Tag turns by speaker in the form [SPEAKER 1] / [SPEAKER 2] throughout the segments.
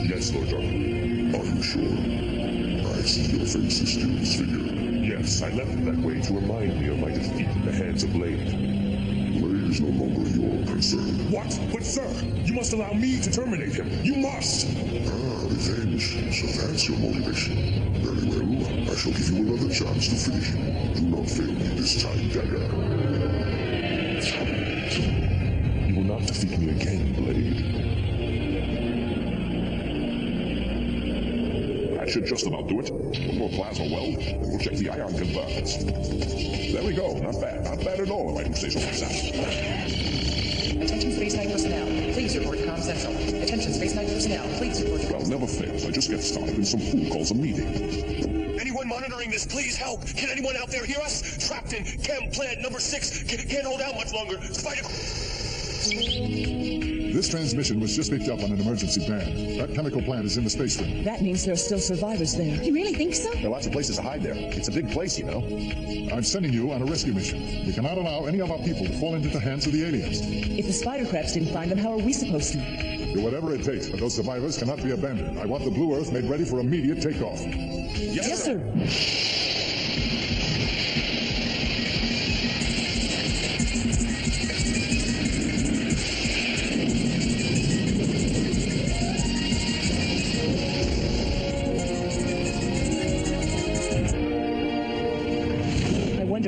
[SPEAKER 1] Yes, Lord Doctor. Are you sure? I see your face is still disfigured. Yes, I left it that way to remind me of my defeat at the hands of Blade. Blade is no longer your concern.
[SPEAKER 2] What? But sir, you must allow me to terminate him. You must!
[SPEAKER 1] Revenge. So that's your motivation. Very well. I shall give you another chance to finish him. Do not fail me this time, Dagger.
[SPEAKER 2] You will not defeat me again, Blade. That should just about do it. One more plasma weld, and we'll check the ion converters. There we go. Not bad. Not bad at all, if I do say so myself.
[SPEAKER 3] Attention Space Knight personnel. Please report to Comm Central. Attention Space Knight personnel. Please report to...
[SPEAKER 2] Well, never fails. I just get started and some fool calls a meeting.
[SPEAKER 4] Anyone monitoring this, please help. Can anyone out there hear us? Trapped in Chem Plant number 6. Can't hold out much longer. Spider...
[SPEAKER 5] This transmission was just picked up on an emergency band. That chemical plant is in the space room.
[SPEAKER 6] That means there are still survivors there.
[SPEAKER 7] You really think so?
[SPEAKER 8] There are lots of places to hide there. It's a big place, you know.
[SPEAKER 5] I'm sending you on a rescue mission. We cannot allow any of our people to fall into the hands of the aliens.
[SPEAKER 6] If the spider crabs didn't find them, how are we supposed to?
[SPEAKER 5] Do whatever it takes, but those survivors cannot be abandoned. I want the Blue Earth made ready for immediate takeoff.
[SPEAKER 6] Yes, sir.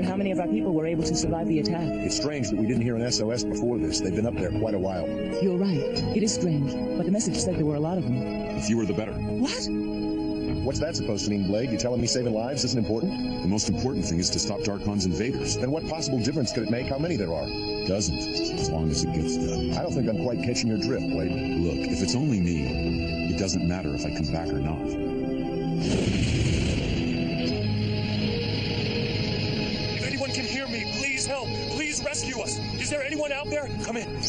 [SPEAKER 6] How many of our people were able to survive the attack?
[SPEAKER 8] It's strange that we didn't hear an SOS before this. They've been up there quite a while.
[SPEAKER 6] You're right. It is strange. But the message said there were a lot of them.
[SPEAKER 2] The fewer the better.
[SPEAKER 6] What?
[SPEAKER 8] What's that supposed to mean, Blade? You telling me saving lives isn't important?
[SPEAKER 2] The most important thing is to stop Darkon's invaders.
[SPEAKER 8] Then what possible difference could it make how many there are?
[SPEAKER 2] Dozens, as long as it gets done.
[SPEAKER 8] I don't think I'm quite catching your drift, Blade.
[SPEAKER 2] Look, if it's only me, it doesn't matter if I come back or not.
[SPEAKER 4] Can hear me. Please help. Please rescue us. Is there anyone out there? Come in.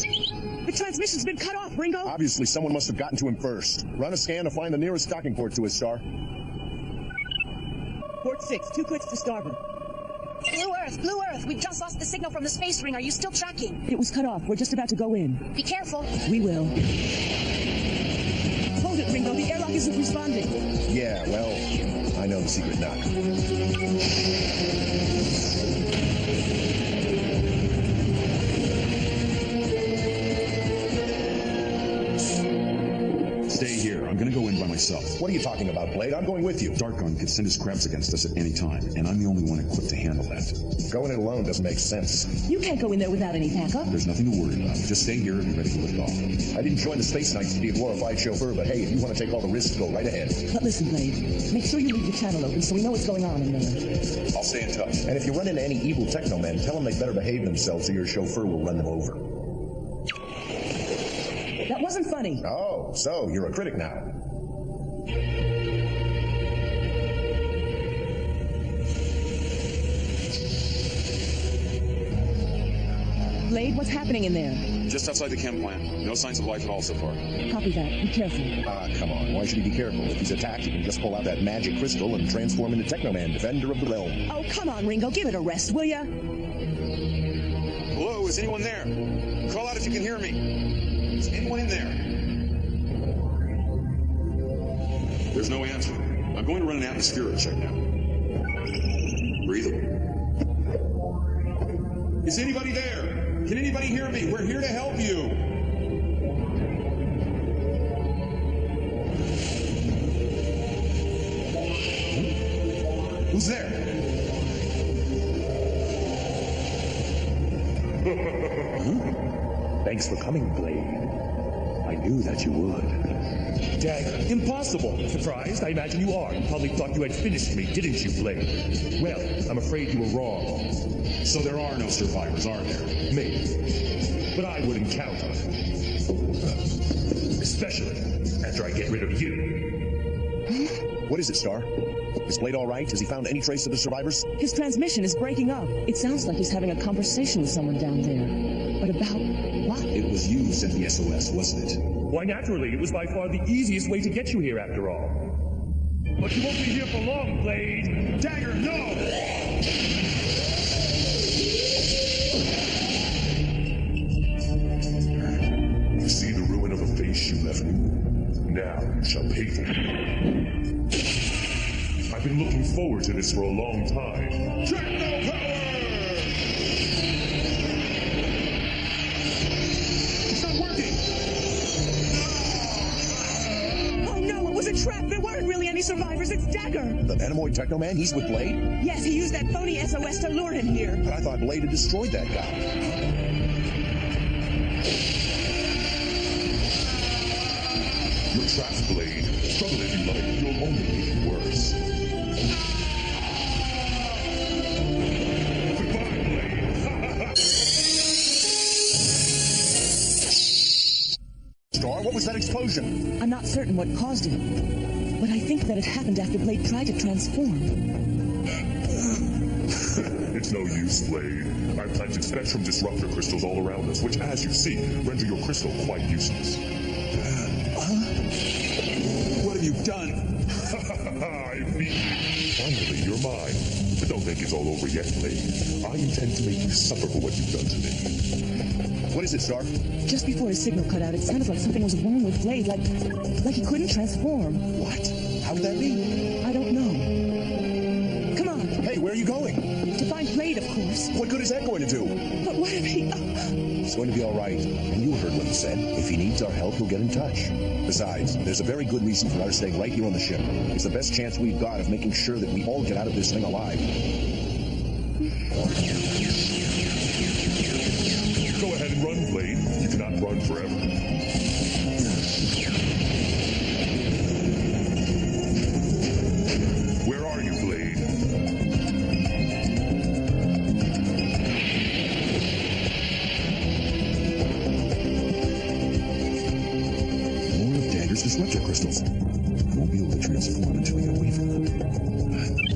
[SPEAKER 6] The transmission's been cut off, Ringo.
[SPEAKER 8] Obviously, someone must have gotten to him first. Run a scan to find the nearest docking port to his star.
[SPEAKER 6] Port 6, 2 clicks to starboard.
[SPEAKER 7] Blue Earth. We've just lost the signal from the space ring. Are you still tracking?
[SPEAKER 6] It was cut off. We're just about to go in.
[SPEAKER 7] Be careful.
[SPEAKER 6] We will. Hold it, Ringo. The airlock isn't responding.
[SPEAKER 8] Yeah, well, I know the secret knock.
[SPEAKER 2] Stay here. I'm gonna go in by myself.
[SPEAKER 8] What are you talking about, Blade? I'm going with you.
[SPEAKER 2] Darkon could send his crabs against us at any time, and I'm the only one equipped to handle that.
[SPEAKER 8] Going it alone doesn't make sense.
[SPEAKER 6] You can't go in there without any backup.
[SPEAKER 2] There's nothing to worry about. Just stay here and be ready to lift off.
[SPEAKER 8] I didn't join the Space Knights to be a glorified chauffeur, but hey, if you want to take all the risks, go right ahead.
[SPEAKER 6] But listen, Blade, make sure you leave the channel open so we know what's going on in there.
[SPEAKER 2] I'll stay in touch.
[SPEAKER 8] And if you run into any evil technomen, tell them they better behave themselves or your chauffeur will run them over.
[SPEAKER 6] That wasn't funny.
[SPEAKER 8] Oh, so you're a critic now.
[SPEAKER 6] Blade, what's happening in there?
[SPEAKER 2] Just outside the chem plant. No signs of life at all so far.
[SPEAKER 6] Copy that. Be careful.
[SPEAKER 8] Come on. Why should he be careful? If he's attacked, he can just pull out that magic crystal and transform into Technoman, defender of the realm.
[SPEAKER 6] Oh, come on, Ringo. Give it a rest, will ya?
[SPEAKER 2] Hello, is anyone there? Call out if you can hear me. Is anyone in there? There's no answer. I'm going to run an atmospheric check now. Breathable. Is anybody there? Can anybody hear me? We're here to help you. Who's there?
[SPEAKER 9] Thanks for coming, Blade. I knew that you would.
[SPEAKER 2] Dagger. Impossible.
[SPEAKER 9] Surprised? I imagine you are. You probably thought you had finished me, didn't you, Blade? Well, I'm afraid you were wrong.
[SPEAKER 2] So there are no survivors, are there?
[SPEAKER 9] Maybe. But I wouldn't count on it. Especially after I get rid of you.
[SPEAKER 8] What is it, Star? Is Blade all right? Has he found any trace of the survivors?
[SPEAKER 6] His transmission is breaking up. It sounds like he's having a conversation with someone down there. But about what?
[SPEAKER 2] It was you who sent the SOS, wasn't it?
[SPEAKER 9] Why, naturally, it was by far the easiest way to get you here, after all. But you won't be here for long, Blade.
[SPEAKER 2] Dagger, no!
[SPEAKER 1] You see the ruin of a face you left me. Now you shall pay for it. I've been looking forward to this for a long time.
[SPEAKER 2] Techno power! It's not working!
[SPEAKER 6] Oh no, it was a trap. There weren't really any survivors. It's Dagger.
[SPEAKER 8] The Venomoid Technoman? He's with Blade?
[SPEAKER 6] Yes, he used that phony SOS to lure him here.
[SPEAKER 8] But I thought Blade had destroyed that guy.
[SPEAKER 1] You're trapped, Blade. Struggle if you like. You'll only make it worse. Goodbye, Blade.
[SPEAKER 8] Star, what was that explosion?
[SPEAKER 6] I'm not certain what caused it, but I think that it happened after Blade tried to transform.
[SPEAKER 1] It's no use, Blade. I've planted spectrum disruptor crystals all around us, which, as you see, render your crystal quite useless.
[SPEAKER 2] What have you done?
[SPEAKER 1] I beat you. Finally, you're mine. But don't think it's all over yet, Blade. I intend to make you suffer for what you've done to me.
[SPEAKER 8] What is it, Star?
[SPEAKER 6] Just before his signal cut out, it sounded like something was wrong with Blade, like he couldn't transform.
[SPEAKER 8] What? How would that be?
[SPEAKER 6] I don't know. Come on.
[SPEAKER 8] Hey, where are you going?
[SPEAKER 6] To find Blade, of course.
[SPEAKER 8] What good is that going to do?
[SPEAKER 6] But what if he...
[SPEAKER 8] It's going to be all right. And you heard what he said. If he needs our help, he'll get in touch. Besides, there's a very good reason for our staying right here on the ship. It's the best chance we've got of making sure that we all get out of this thing alive.
[SPEAKER 1] Go ahead and run, Blade. You cannot run forever. Where are you, Blade?
[SPEAKER 2] More of Dagger's disruptor crystals. We won't be able to transform until we get away from them.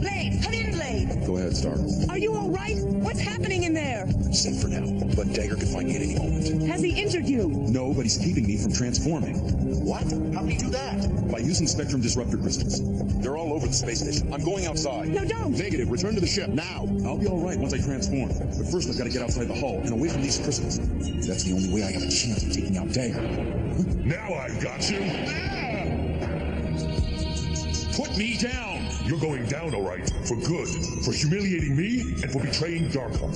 [SPEAKER 6] Blade! Come in, Blade!
[SPEAKER 2] Go ahead, Star.
[SPEAKER 6] Are you all right? What's happening in there?
[SPEAKER 2] Safe for now, but Dagger could find me at any moment.
[SPEAKER 6] Has he injured you?
[SPEAKER 2] No, but he's keeping me from transforming.
[SPEAKER 8] What? How did he do that?
[SPEAKER 2] By using spectrum disruptor crystals. They're all over the space station. I'm going outside.
[SPEAKER 6] No, don't!
[SPEAKER 8] Negative. Return to the ship, now!
[SPEAKER 2] I'll be all right once I transform. But first I've got to get outside the hull and away from these crystals. That's the only way I have a chance of taking out Dagger.
[SPEAKER 1] Now I've got you.
[SPEAKER 2] Put me down!
[SPEAKER 1] You're going down, all right, for good, for humiliating me, and for betraying Darkon.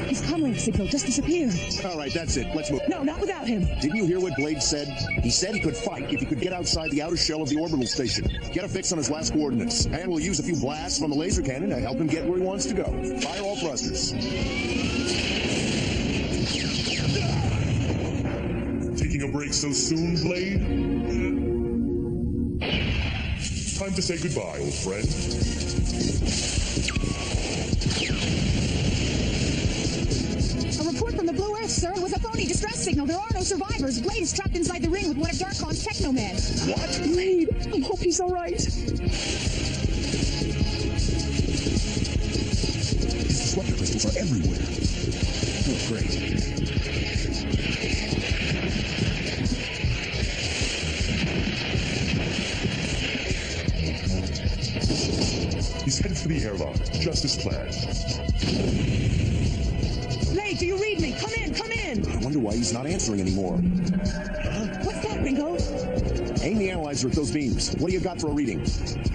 [SPEAKER 6] His comrade signal just disappeared.
[SPEAKER 8] All right, that's it. Let's move.
[SPEAKER 6] No, not without him.
[SPEAKER 8] Didn't you hear what Blade said? He said he could fight if he could get outside the outer shell of the orbital station. Get a fix on his last coordinates. And we'll use a few blasts from the laser cannon to help him get where he wants to go. Fire all thrusters.
[SPEAKER 1] Taking a break so soon, Blade? Time to say goodbye, old friend.
[SPEAKER 7] A report from the Blue Earth, sir. It was a phony distress signal. There are no survivors. Blade is trapped inside the ring with one of Darkon's Technomen.
[SPEAKER 8] What?
[SPEAKER 6] Blade! I hope he's all right.
[SPEAKER 2] These disruptor crystals are everywhere. Oh, great.
[SPEAKER 1] He's headed for the airlock, just as planned.
[SPEAKER 6] Blade, do you read me? Come in, come in!
[SPEAKER 8] I wonder why he's not answering anymore.
[SPEAKER 6] What's that, Ringo?
[SPEAKER 8] Aim the analyzer at those beams. What do you got for a reading?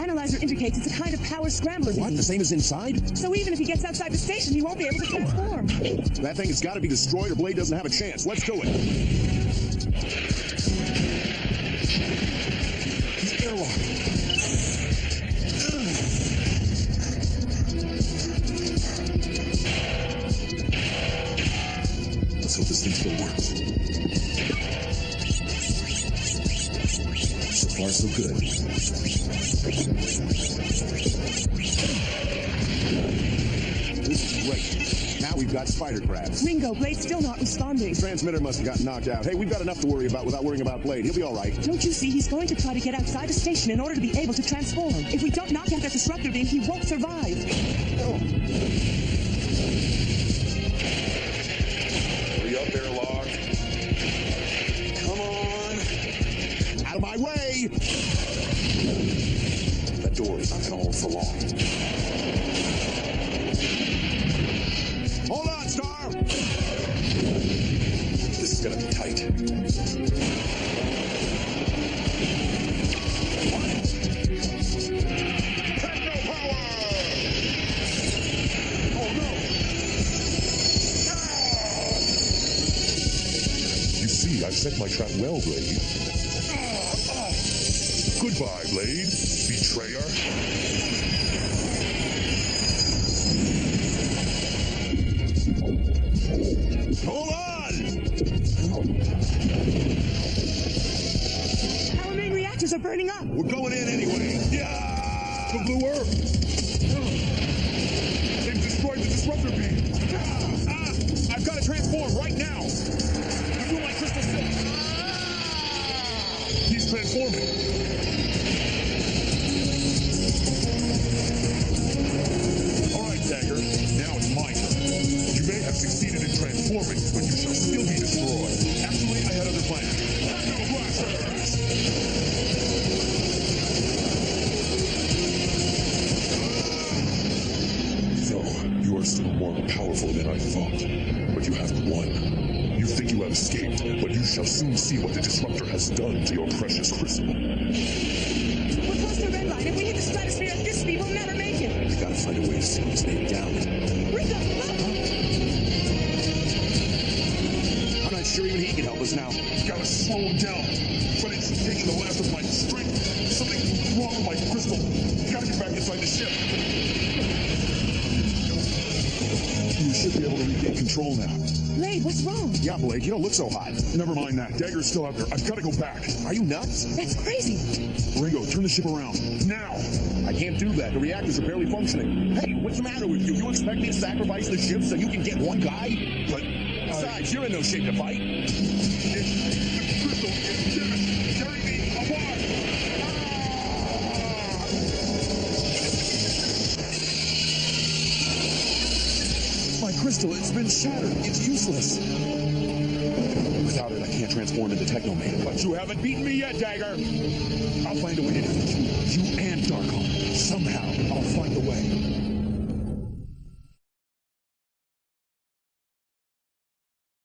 [SPEAKER 6] Analyzer indicates it's a kind of power scrambler
[SPEAKER 8] What?
[SPEAKER 6] beam.
[SPEAKER 8] The same as inside?
[SPEAKER 6] So even if he gets outside the station, he won't be able to transform.
[SPEAKER 8] That thing has got to be destroyed or Blade doesn't have a chance. Let's do it.
[SPEAKER 2] airlock. Let's hope this thing still works. So far, so good. This is great. Now we've got spider crabs.
[SPEAKER 6] Ringo, Blade's still not responding.
[SPEAKER 8] The transmitter must have gotten knocked out. Hey, we've got enough to worry about without worrying about Blade. He'll be all right.
[SPEAKER 6] Don't you see? He's going to try to get outside the station in order to be able to transform. If we don't knock out that disruptor beam, he won't survive.
[SPEAKER 8] Oh.
[SPEAKER 2] Hurry up, airlock. Come on.
[SPEAKER 8] Out of my way!
[SPEAKER 2] That door is not going to hold for long.
[SPEAKER 8] Hold on, Star!
[SPEAKER 2] This is going to be tight.
[SPEAKER 8] Techno power! Oh, no!
[SPEAKER 1] You see, I've set my trap well, Blade. Goodbye, Blade, betrayer.
[SPEAKER 8] Hold on!
[SPEAKER 6] Our main reactors are burning up.
[SPEAKER 8] We're going in anyway. Yeah!
[SPEAKER 2] The blue earth! They've destroyed the disruptor beam!
[SPEAKER 8] I've got to transform right now!
[SPEAKER 2] I blew my crystal silk! He's transforming! All right, Dagger. Now it's my turn. You may have succeeded in transforming, but you shall still be destroyed. Actually, I had other plans. Techno blasters!
[SPEAKER 1] So, you are still more powerful than I thought, but you haven't won. You think you have escaped, but you shall soon see what the disruptor has done to your precious crystal.
[SPEAKER 6] We're close to the red line. If we hit the stratosphere at this speed, we'll never make it.
[SPEAKER 8] We gotta find a way to slow this baby down.
[SPEAKER 6] Ringo, look!
[SPEAKER 8] I'm not sure even he can help us now.
[SPEAKER 2] Gotta slow him down. But it's taking the last of my strength. Something's wrong with my crystal. Gotta get back inside the ship.
[SPEAKER 8] You should be able to regain control now.
[SPEAKER 6] Blade, what's wrong?
[SPEAKER 8] Yeah, Blake, you don't look so hot.
[SPEAKER 2] Never mind that. Dagger's still out there. I've got to go back.
[SPEAKER 8] Are you nuts?
[SPEAKER 6] That's crazy.
[SPEAKER 2] Ringo, turn the ship around. Now!
[SPEAKER 8] I can't do that. The reactors are barely functioning. Hey, what's the matter with you? You expect me to sacrifice the ship so you can get one guy?
[SPEAKER 2] But
[SPEAKER 8] Besides, you're in no shape to fight.
[SPEAKER 2] the crystal is damaged. Carry me apart!
[SPEAKER 8] My crystal, it's been shattered. It's useless. Without it, I can't transform into Technoman.
[SPEAKER 2] But you haven't beaten me yet, Dagger. I'll find a way to defeat you. You and Darkon. Somehow, I'll find a way.